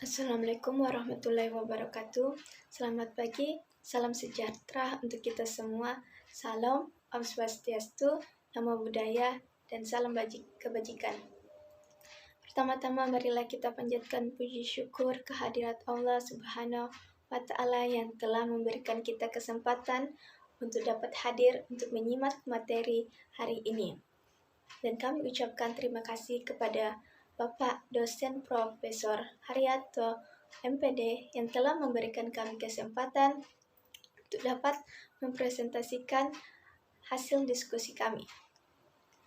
Assalamualaikum warahmatullahi wabarakatuh. Selamat pagi, salam sejahtera untuk kita semua. Salam, Om Swastiastu, Namo Buddhaya, dan salam kebajikan. Pertama-tama marilah kita panjatkan puji syukur kehadirat Allah Subhanahu wa Ta'ala yang telah memberikan kita kesempatan untuk dapat hadir untuk menyimak materi hari ini. Dan kami ucapkan terima kasih kepada Bapak Dosen Profesor Haryanto MPD yang telah memberikan kami kesempatan untuk dapat mempresentasikan hasil diskusi kami.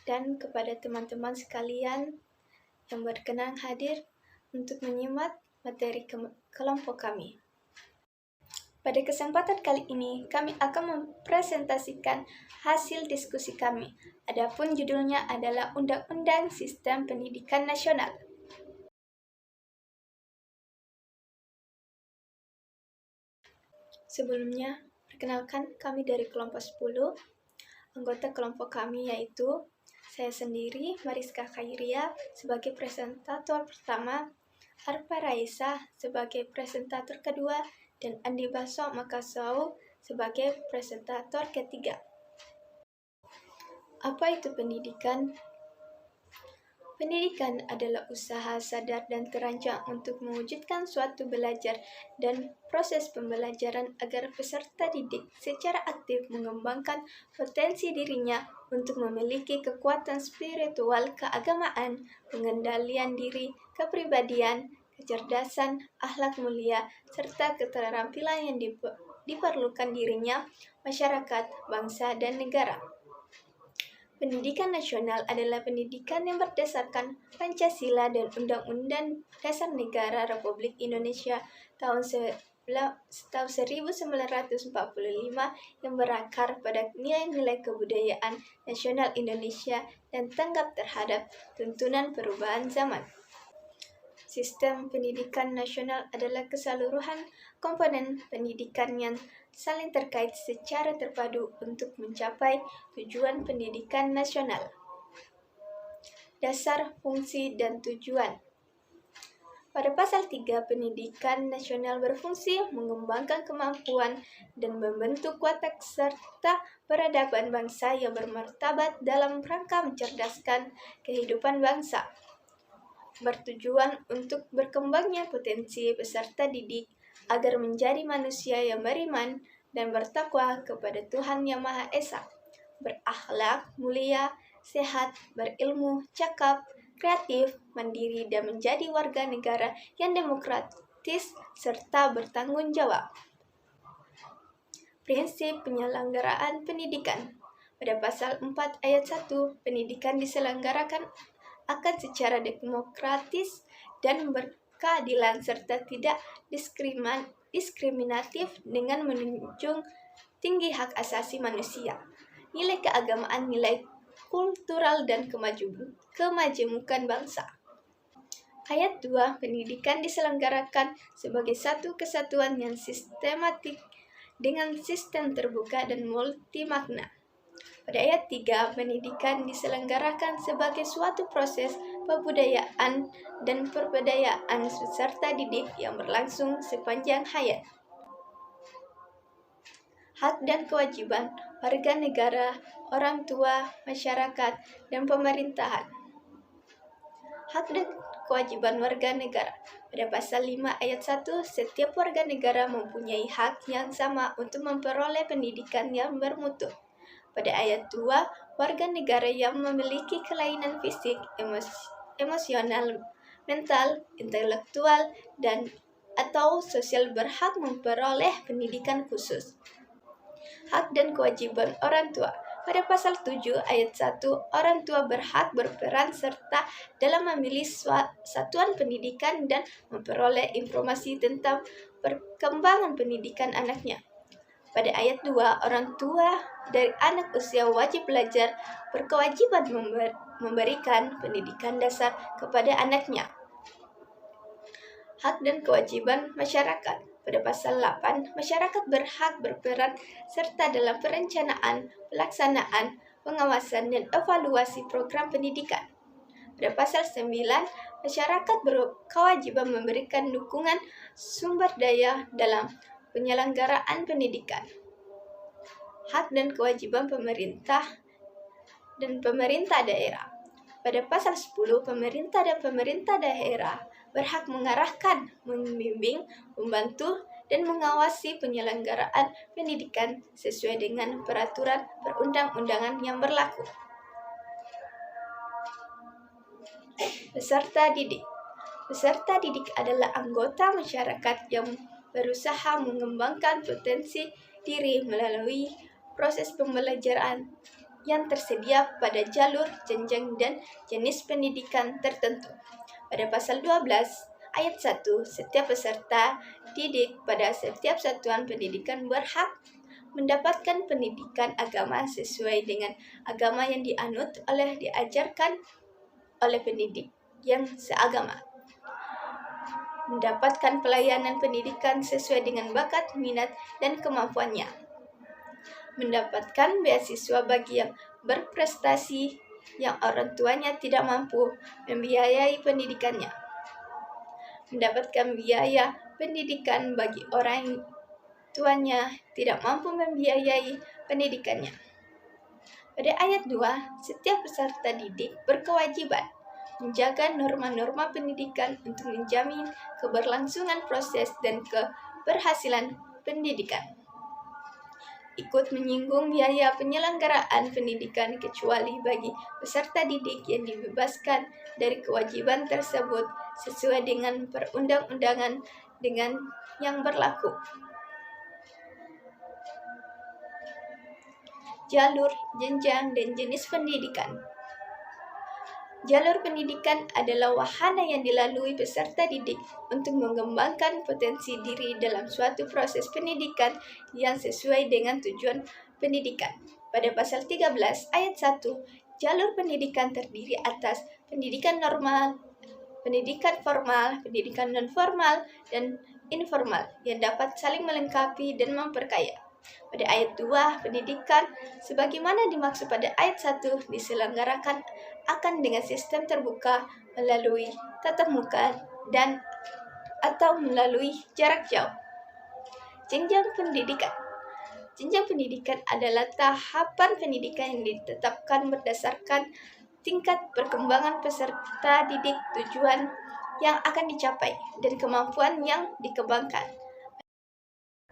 Dan kepada teman-teman sekalian yang berkenan hadir untuk menyimak materi kelompok kami. Pada kesempatan kali ini, kami akan mempresentasikan hasil diskusi kami. Adapun judulnya adalah Undang-Undang Sistem Pendidikan Nasional. Sebelumnya, perkenalkan kami dari kelompok 10. Anggota kelompok kami yaitu saya sendiri, Mariska Khairia, sebagai presentator pertama, Arpa Raisa sebagai presentator kedua, dan Andi Baso Makasau sebagai presentator ketiga. Apa itu pendidikan? Pendidikan adalah usaha sadar dan terancang untuk mewujudkan suatu belajar dan proses pembelajaran agar peserta didik secara aktif mengembangkan potensi dirinya untuk memiliki kekuatan spiritual, keagamaan, pengendalian diri, kepribadian, kecerdasan, akhlak mulia, serta keterampilan yang diperlukan dirinya, masyarakat, bangsa, dan negara. Pendidikan nasional adalah pendidikan yang berdasarkan Pancasila dan Undang-Undang Dasar Negara Republik Indonesia tahun 1945 yang berakar pada nilai-nilai kebudayaan nasional Indonesia dan tanggap terhadap tuntunan perubahan zaman. Sistem pendidikan nasional adalah keseluruhan komponen pendidikan yang saling terkait secara terpadu untuk mencapai tujuan pendidikan nasional. Dasar, fungsi, dan tujuan. Pada pasal 3, pendidikan nasional berfungsi mengembangkan kemampuan dan membentuk watak serta peradaban bangsa yang bermartabat dalam rangka mencerdaskan kehidupan bangsa. Bertujuan untuk berkembangnya potensi peserta didik agar menjadi manusia yang beriman dan bertakwa kepada Tuhan Yang Maha Esa, berakhlak mulia, sehat, berilmu, cakap, kreatif, mandiri, dan menjadi warga negara yang demokratis serta bertanggung jawab. Prinsip penyelenggaraan pendidikan. Pada pasal 4 ayat 1, pendidikan diselenggarakan akan secara demokratis dan berkeadilan serta tidak diskriminatif dengan menunjung tinggi hak asasi manusia, nilai keagamaan, nilai kultural, dan kemajemukan bangsa. Ayat 2, pendidikan diselenggarakan sebagai satu kesatuan yang sistematik dengan sistem terbuka dan multimakna. Pada ayat 3, pendidikan diselenggarakan sebagai suatu proses pembudayaan dan perbudayaan peserta didik yang berlangsung sepanjang hayat. Hak dan kewajiban warga negara, orang tua, masyarakat, dan pemerintahan. Hak dan kewajiban warga negara. Pada pasal 5 ayat 1, setiap warga negara mempunyai hak yang sama untuk memperoleh pendidikan yang bermutu. Pada ayat 2, warga negara yang memiliki kelainan fisik, emosional, mental, intelektual, dan atau sosial berhak memperoleh pendidikan khusus. Hak dan kewajiban orang tua. Pada pasal 7 ayat 1, orang tua berhak berperan serta dalam memilih satuan pendidikan dan memperoleh informasi tentang perkembangan pendidikan anaknya. Pada ayat 2, orang tua dari anak usia wajib belajar berkewajiban memberikan pendidikan dasar kepada anaknya. Hak dan kewajiban masyarakat. Pada pasal 8, masyarakat berhak berperan serta dalam perencanaan, pelaksanaan, pengawasan, dan evaluasi program pendidikan. Pada pasal 9, Masyarakat berkewajiban memberikan dukungan sumber daya dalam penyelenggaraan pendidikan. Hak dan kewajiban pemerintah dan pemerintah daerah. Pada pasal 10, pemerintah dan pemerintah daerah berhak mengarahkan, membimbing, membantu, dan mengawasi penyelenggaraan pendidikan sesuai dengan peraturan perundang-undangan yang berlaku. Peserta didik. Peserta didik adalah anggota masyarakat yang berusaha mengembangkan potensi diri melalui proses pembelajaran yang tersedia pada jalur, jenjang, dan jenis pendidikan tertentu. Pada pasal 12, ayat 1, setiap peserta didik pada setiap satuan pendidikan berhak mendapatkan pendidikan agama sesuai dengan agama yang dianut diajarkan oleh pendidik yang seagama. Mendapatkan pelayanan pendidikan sesuai dengan bakat, minat, dan kemampuannya. Mendapatkan beasiswa bagi yang berprestasi yang orang tuanya tidak mampu membiayai pendidikannya. Mendapatkan biaya pendidikan bagi orang tuanya tidak mampu membiayai pendidikannya. Pada ayat 2, setiap peserta didik berkewajiban menjaga norma-norma pendidikan untuk menjamin keberlangsungan proses dan keberhasilan pendidikan. Ikut menyinggung biaya penyelenggaraan pendidikan kecuali bagi peserta didik yang dibebaskan dari kewajiban tersebut sesuai dengan perundang-undangan dengan yang berlaku. Jalur, jenjang, dan jenis pendidikan. Jalur pendidikan adalah wahana yang dilalui peserta didik untuk mengembangkan potensi diri dalam suatu proses pendidikan yang sesuai dengan tujuan pendidikan. Pada pasal 13 ayat 1, jalur pendidikan terdiri atas pendidikan normal, pendidikan formal, pendidikan non-formal, dan informal yang dapat saling melengkapi dan memperkaya. Pada ayat 2, pendidikan sebagaimana dimaksud pada ayat 1 diselenggarakan akan dengan sistem terbuka melalui tatap muka dan atau melalui jarak jauh. Jenjang pendidikan. Jenjang pendidikan adalah tahapan pendidikan yang ditetapkan berdasarkan tingkat perkembangan peserta didik, tujuan yang akan dicapai, dan kemampuan yang dikembangkan.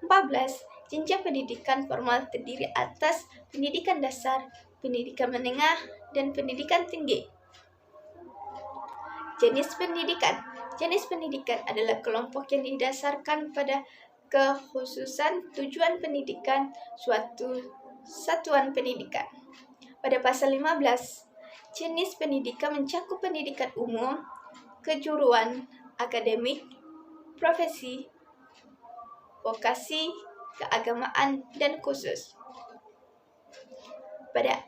14. Jenjang pendidikan formal terdiri atas pendidikan dasar, pendidikan menengah, dan pendidikan tinggi. Jenis pendidikan. Jenis pendidikan adalah kelompok yang didasarkan pada kekhususan tujuan pendidikan suatu satuan pendidikan. Pada pasal 15, jenis pendidikan mencakup pendidikan umum, kejuruan, akademik, profesi, vokasi, keagamaan, dan khusus. Pada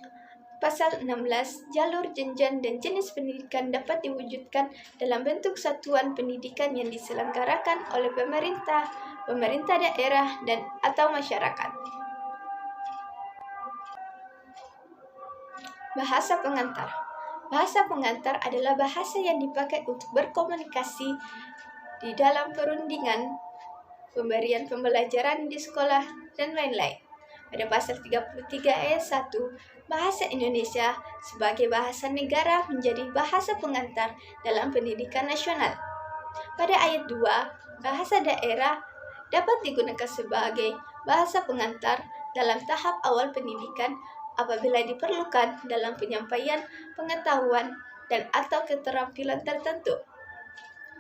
pasal 16, jalur, jenjang, dan jenis pendidikan dapat diwujudkan dalam bentuk satuan pendidikan yang diselenggarakan oleh pemerintah, pemerintah daerah, dan atau masyarakat. Bahasa pengantar. Bahasa pengantar adalah bahasa yang dipakai untuk berkomunikasi di dalam perundingan, pemberian pembelajaran di sekolah, dan lain-lain. Pada pasal 33 ayat 1, bahasa Indonesia sebagai bahasa negara menjadi bahasa pengantar dalam pendidikan nasional. Pada ayat 2, bahasa daerah dapat digunakan sebagai bahasa pengantar dalam tahap awal pendidikan apabila diperlukan dalam penyampaian pengetahuan dan atau keterampilan tertentu.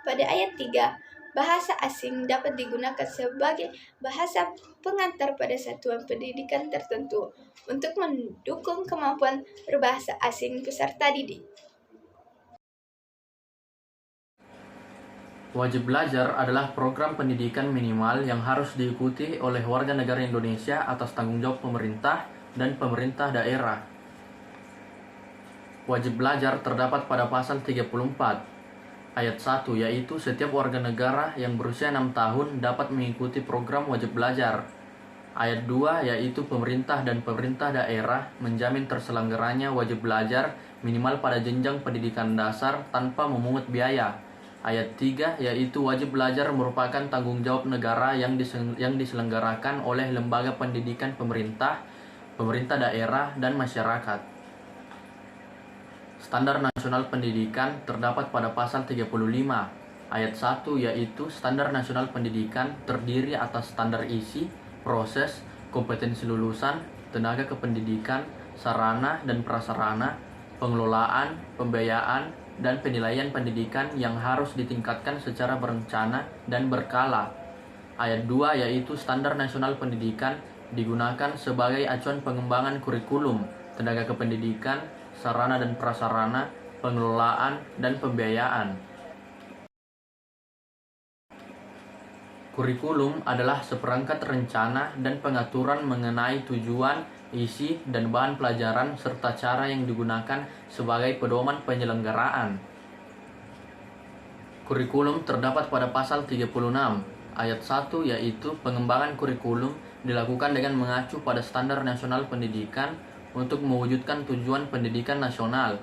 Pada ayat 3, bahasa asing dapat digunakan sebagai bahasa pengantar pada satuan pendidikan tertentu untuk mendukung kemampuan berbahasa asing peserta didik. Wajib belajar adalah program pendidikan minimal yang harus diikuti oleh warga negara Indonesia atas tanggung jawab pemerintah dan pemerintah daerah. Wajib belajar terdapat pada pasal 34 ayat 1, yaitu setiap warga negara yang berusia 6 tahun dapat mengikuti program wajib belajar. Ayat 2 yaitu pemerintah dan pemerintah daerah menjamin terselenggaranya wajib belajar minimal pada jenjang pendidikan dasar tanpa memungut biaya. Ayat 3 yaitu wajib belajar merupakan tanggung jawab negara yang diselenggarakan oleh lembaga pendidikan pemerintah, pemerintah daerah, dan masyarakat. Standar nasional pendidikan terdapat pada pasal 35. Ayat 1 yaitu standar nasional pendidikan terdiri atas standar isi, proses, kompetensi lulusan, tenaga kependidikan, sarana dan prasarana, pengelolaan, pembiayaan, dan penilaian pendidikan yang harus ditingkatkan secara berencana dan berkala. Ayat 2 yaitu standar nasional pendidikan digunakan sebagai acuan pengembangan kurikulum, tenaga kependidikan, sarana dan prasarana, pengelolaan, dan pembiayaan. Kurikulum adalah seperangkat rencana dan pengaturan mengenai tujuan, isi, dan bahan pelajaran serta cara yang digunakan sebagai pedoman penyelenggaraan. Kurikulum terdapat pada pasal 36, ayat 1 yaitu pengembangan kurikulum dilakukan dengan mengacu pada standar nasional pendidikan untuk mewujudkan tujuan pendidikan nasional.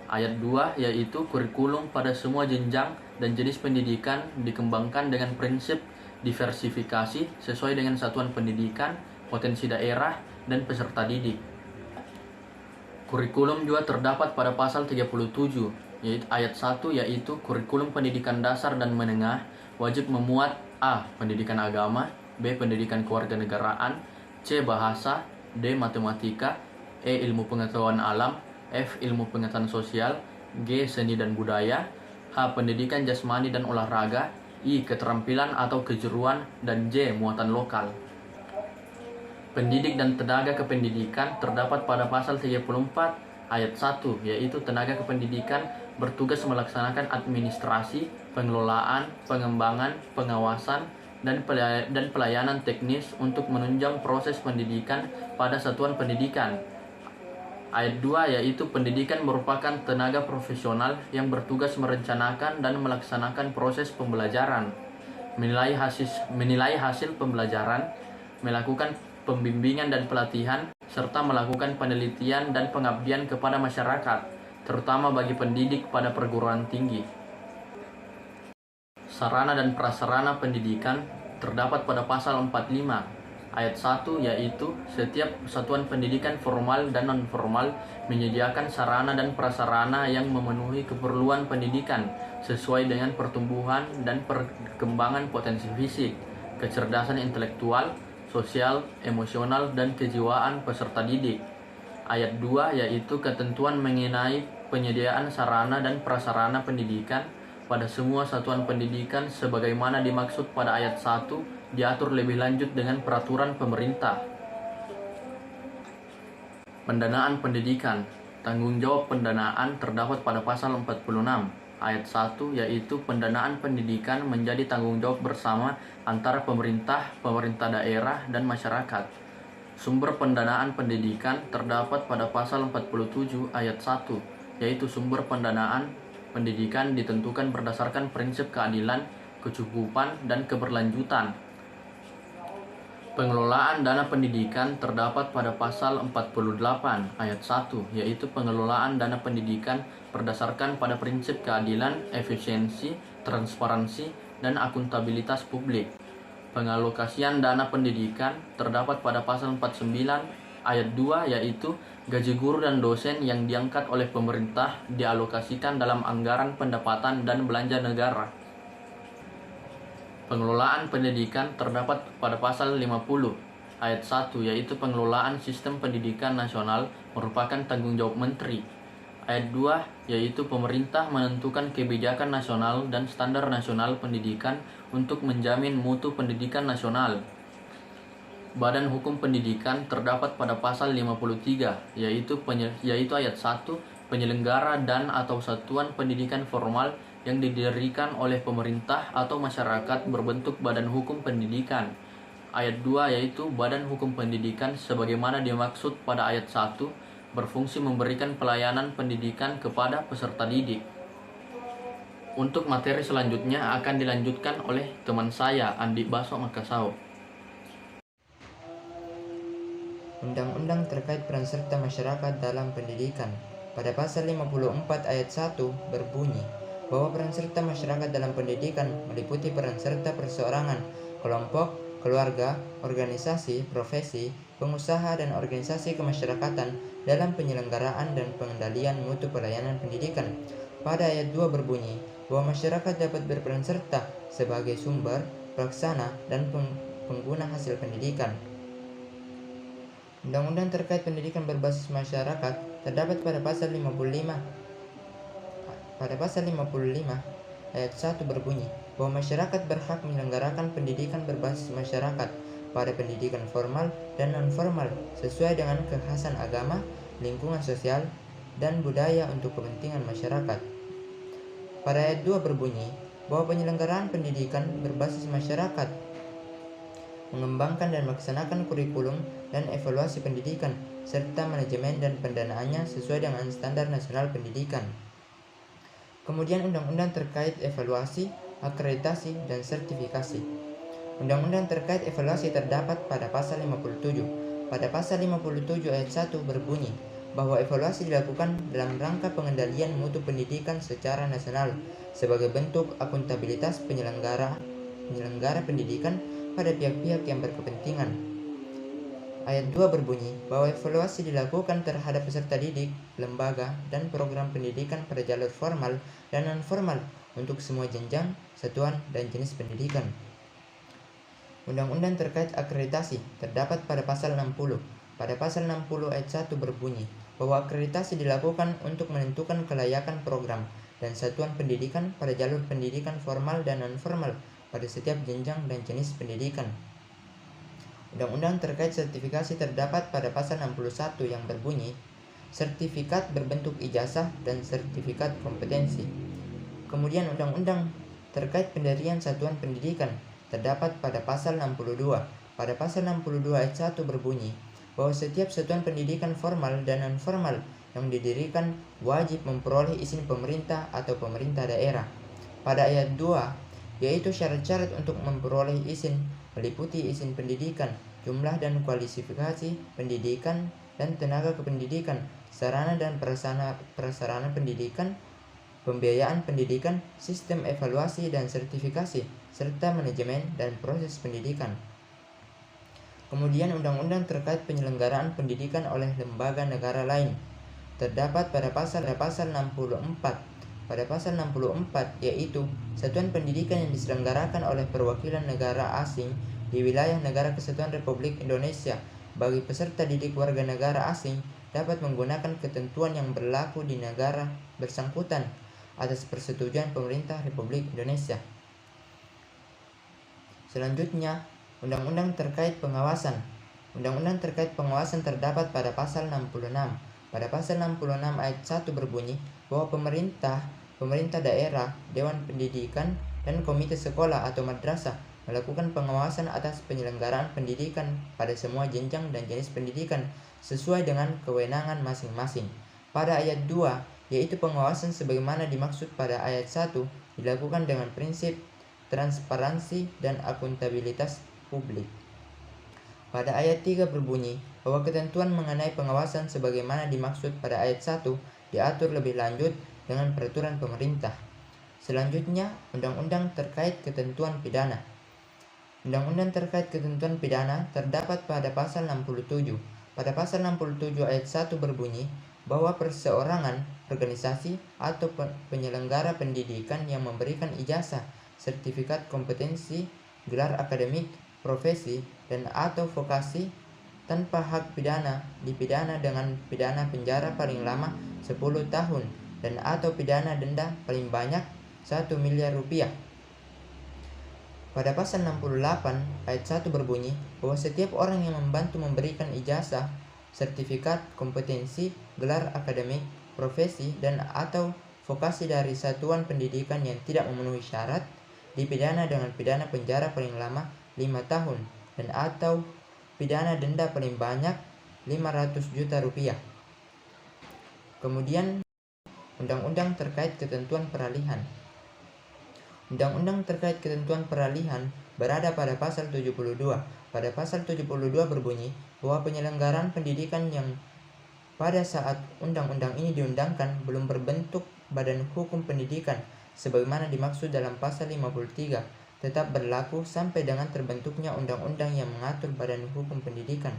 Ayat 2 yaitu kurikulum pada semua jenjang dan jenis pendidikan dikembangkan dengan prinsip diversifikasi sesuai dengan satuan pendidikan, potensi daerah, dan peserta didik. Kurikulum juga terdapat pada pasal 37, yaitu ayat 1 yaitu kurikulum pendidikan dasar dan menengah wajib memuat A. Pendidikan agama, B. Pendidikan kewarganegaraan, C. Bahasa, D. Matematika, E. Ilmu pengetahuan alam, F. Ilmu pengetahuan sosial, G. Seni dan budaya, H. Pendidikan jasmani dan olahraga, I. Keterampilan atau kejuruan, dan J. Muatan lokal. Pendidik dan tenaga kependidikan terdapat pada pasal 34 ayat 1 yaitu tenaga kependidikan bertugas melaksanakan administrasi, pengelolaan, pengembangan, pengawasan, dan pelayanan teknis untuk menunjang proses pendidikan pada satuan pendidikan. Ayat 2 yaitu pendidikan merupakan tenaga profesional yang bertugas merencanakan dan melaksanakan proses pembelajaran, menilai hasil pembelajaran, melakukan pembimbingan dan pelatihan, serta melakukan penelitian dan pengabdian kepada masyarakat, terutama bagi pendidik pada perguruan tinggi. Sarana dan prasarana pendidikan terdapat pada pasal 45 ayat 1 yaitu setiap satuan pendidikan formal dan non-formal menyediakan sarana dan prasarana yang memenuhi keperluan pendidikan sesuai dengan pertumbuhan dan perkembangan potensi fisik, kecerdasan intelektual, sosial, emosional, dan kejiwaan peserta didik. Ayat 2 yaitu ketentuan mengenai penyediaan sarana dan prasarana pendidikan pada semua satuan pendidikan sebagaimana dimaksud pada ayat 1 diatur lebih lanjut dengan peraturan pemerintah. Pendanaan pendidikan. Tanggung jawab pendanaan terdapat pada pasal 46 ayat 1 yaitu pendanaan pendidikan menjadi tanggung jawab bersama antara pemerintah, pemerintah daerah, dan masyarakat. Sumber pendanaan pendidikan terdapat pada pasal 47 ayat 1 yaitu sumber pendanaan pendidikan ditentukan berdasarkan prinsip keadilan, kecukupan, dan keberlanjutan. Pengelolaan dana pendidikan terdapat pada pasal 48 ayat 1 yaitu pengelolaan dana pendidikan berdasarkan pada prinsip keadilan, efisiensi, transparansi, dan akuntabilitas publik. Pengalokasian dana pendidikan terdapat pada pasal 49 ayat 2 yaitu gaji guru dan dosen yang diangkat oleh pemerintah dialokasikan dalam anggaran pendapatan dan belanja negara. Pengelolaan pendidikan terdapat pada pasal 50 ayat 1 yaitu pengelolaan sistem pendidikan nasional merupakan tanggung jawab menteri. Ayat 2 yaitu pemerintah menentukan kebijakan nasional dan standar nasional pendidikan untuk menjamin mutu pendidikan nasional. Badan Hukum Pendidikan terdapat pada pasal 53 yaitu ayat 1 penyelenggara dan atau satuan pendidikan formal yang didirikan oleh pemerintah atau masyarakat berbentuk badan hukum pendidikan. Ayat 2 yaitu badan hukum pendidikan sebagaimana dimaksud pada ayat 1 berfungsi memberikan pelayanan pendidikan kepada peserta didik. Untuk materi selanjutnya akan dilanjutkan oleh teman saya Andi Baso Makasau. Undang-undang terkait peran serta masyarakat dalam pendidikan. Pada pasal 54 ayat 1 berbunyi bahwa peran serta masyarakat dalam pendidikan meliputi peran serta perseorangan, kelompok, keluarga, organisasi, profesi, pengusaha, dan organisasi kemasyarakatan dalam penyelenggaraan dan pengendalian mutu pelayanan pendidikan. Pada ayat 2 berbunyi bahwa masyarakat dapat berperan serta sebagai sumber, pelaksana, dan pengguna hasil pendidikan. Undang-undang terkait pendidikan berbasis masyarakat terdapat pada pasal 55 ayat 1 berbunyi bahwa masyarakat berhak menyelenggarakan pendidikan berbasis masyarakat pada pendidikan formal dan non-formal sesuai dengan kekhasan agama, lingkungan sosial, dan budaya untuk kepentingan masyarakat. Pada ayat 2 berbunyi bahwa penyelenggaraan pendidikan berbasis masyarakat mengembangkan dan melaksanakan kurikulum dan evaluasi pendidikan, serta manajemen dan pendanaannya sesuai dengan standar nasional pendidikan. Kemudian undang-undang terkait evaluasi, akreditasi, dan sertifikasi. Undang-undang terkait evaluasi terdapat pada pasal 57. Pada pasal 57 ayat 1 berbunyi bahwa evaluasi dilakukan dalam rangka pengendalian mutu pendidikan secara nasional sebagai bentuk akuntabilitas penyelenggara pendidikan pada pihak-pihak yang berkepentingan. Ayat 2 berbunyi bahwa evaluasi dilakukan terhadap peserta didik, lembaga, dan program pendidikan pada jalur formal dan non-formal untuk semua jenjang, satuan, dan jenis pendidikan. Undang-undang terkait akreditasi terdapat pada pasal 60. Pada pasal 60 ayat 1 berbunyi bahwa akreditasi dilakukan untuk menentukan kelayakan program dan satuan pendidikan pada jalur pendidikan formal dan non-formal pada setiap jenjang dan jenis pendidikan. Undang-undang terkait sertifikasi terdapat pada pasal 61 yang berbunyi sertifikat berbentuk ijazah dan sertifikat kompetensi. Kemudian undang-undang terkait pendirian satuan pendidikan terdapat pada pasal 62. Pada pasal 62 ayat 1 berbunyi bahwa setiap satuan pendidikan formal dan non-formal yang didirikan wajib memperoleh izin pemerintah atau pemerintah daerah. Pada ayat 2 yaitu syarat-syarat untuk memperoleh izin meliputi izin pendidikan, jumlah dan kualifikasi pendidikan dan tenaga kependidikan, sarana dan prasarana pendidikan, pembiayaan pendidikan, sistem evaluasi dan sertifikasi, serta manajemen dan proses pendidikan. Kemudian undang-undang terkait penyelenggaraan pendidikan oleh lembaga negara lain terdapat pada pasal 64. Pada pasal 64 yaitu satuan pendidikan yang diselenggarakan oleh perwakilan negara asing di wilayah Negara Kesatuan Republik Indonesia bagi peserta didik warga negara asing dapat menggunakan ketentuan yang berlaku di negara bersangkutan atas persetujuan pemerintah Republik Indonesia. Selanjutnya, undang-undang terkait pengawasan. Undang-undang terkait pengawasan terdapat pada pasal 66. Pada pasal 66 ayat 1 berbunyi bahwa pemerintah daerah, dewan pendidikan, dan komite sekolah atau madrasah melakukan pengawasan atas penyelenggaraan pendidikan pada semua jenjang dan jenis pendidikan sesuai dengan kewenangan masing-masing. Pada ayat 2, yaitu pengawasan sebagaimana dimaksud pada ayat 1 dilakukan dengan prinsip transparansi dan akuntabilitas publik. Pada ayat 3 berbunyi bahwa ketentuan mengenai pengawasan sebagaimana dimaksud pada ayat 1 diatur lebih lanjut dengan peraturan pemerintah. Selanjutnya, undang-undang terkait ketentuan pidana. Undang-undang terkait ketentuan pidana terdapat pada pasal 67. Pada pasal 67 ayat 1 berbunyi bahwa perseorangan, organisasi, atau penyelenggara pendidikan yang memberikan ijazah, sertifikat kompetensi, gelar akademik, profesi, dan atau vokasi tanpa hak pidana dipidana dengan pidana penjara paling lama 10 tahun dan atau pidana denda paling banyak 1 miliar rupiah. Pada pasal 68 ayat 1 berbunyi bahwa setiap orang yang membantu memberikan ijazah, sertifikat kompetensi, gelar akademik, profesi, dan atau vokasi dari satuan pendidikan yang tidak memenuhi syarat dipidana dengan pidana penjara paling lama 5 tahun dan atau pidana denda paling banyak 500 juta rupiah. Kemudian undang-undang terkait ketentuan peralihan. Undang-undang terkait ketentuan peralihan berada pada pasal 72. Pada pasal 72 berbunyi bahwa penyelenggaraan pendidikan yang pada saat undang-undang ini diundangkan belum berbentuk badan hukum pendidikan sebagaimana dimaksud dalam pasal 53 tetap berlaku sampai dengan terbentuknya undang-undang yang mengatur badan hukum pendidikan.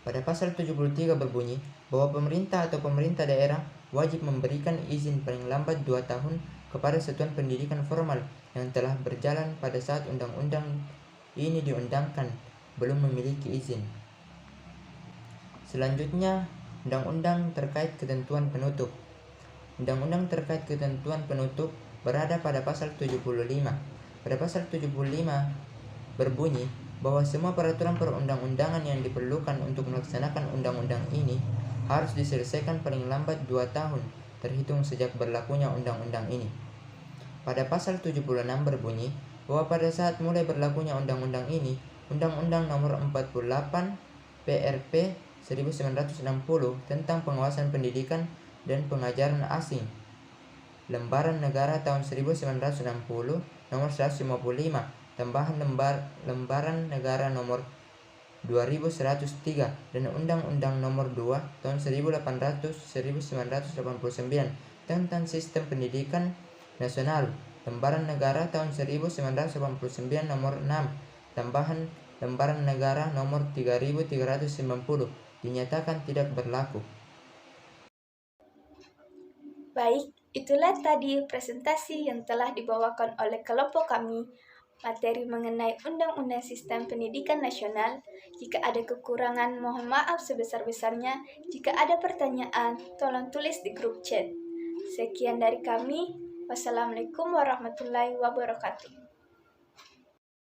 Pada pasal 73 berbunyi bahwa pemerintah atau pemerintah daerah wajib memberikan izin paling lambat 2 tahun kepada satuan pendidikan formal yang telah berjalan pada saat undang-undang ini diundangkan belum memiliki izin. Selanjutnya, undang-undang terkait ketentuan penutup. Undang-undang terkait ketentuan penutup berada pada pasal 75. Pada pasal 75 berbunyi bahwa semua peraturan perundang-undangan yang diperlukan untuk melaksanakan undang-undang ini harus diselesaikan paling lambat 2 tahun terhitung sejak berlakunya undang-undang ini. Pada pasal 76 berbunyi bahwa pada saat mulai berlakunya undang-undang ini, Undang-Undang Nomor 48 PRP 1960 tentang pengawasan pendidikan dan pengajaran asing, Lembaran Negara tahun 1960 Nomor 155, tambahan Lembaran Negara Nomor 2103 dan Undang-Undang Nomor 2 tahun 1989 tentang Sistem Pendidikan Nasional, Lembaran Negara tahun 1989 Nomor 6, tambahan Lembaran Negara Nomor 3390 dinyatakan tidak berlaku. Baik, itulah tadi presentasi yang telah dibawakan oleh kelompok kami, materi mengenai Undang-Undang Sistem Pendidikan Nasional. Jika ada kekurangan, mohon maaf sebesar-besarnya. Jika ada pertanyaan, tolong tulis di grup chat. Sekian dari kami. Wassalamualaikum warahmatullahi wabarakatuh.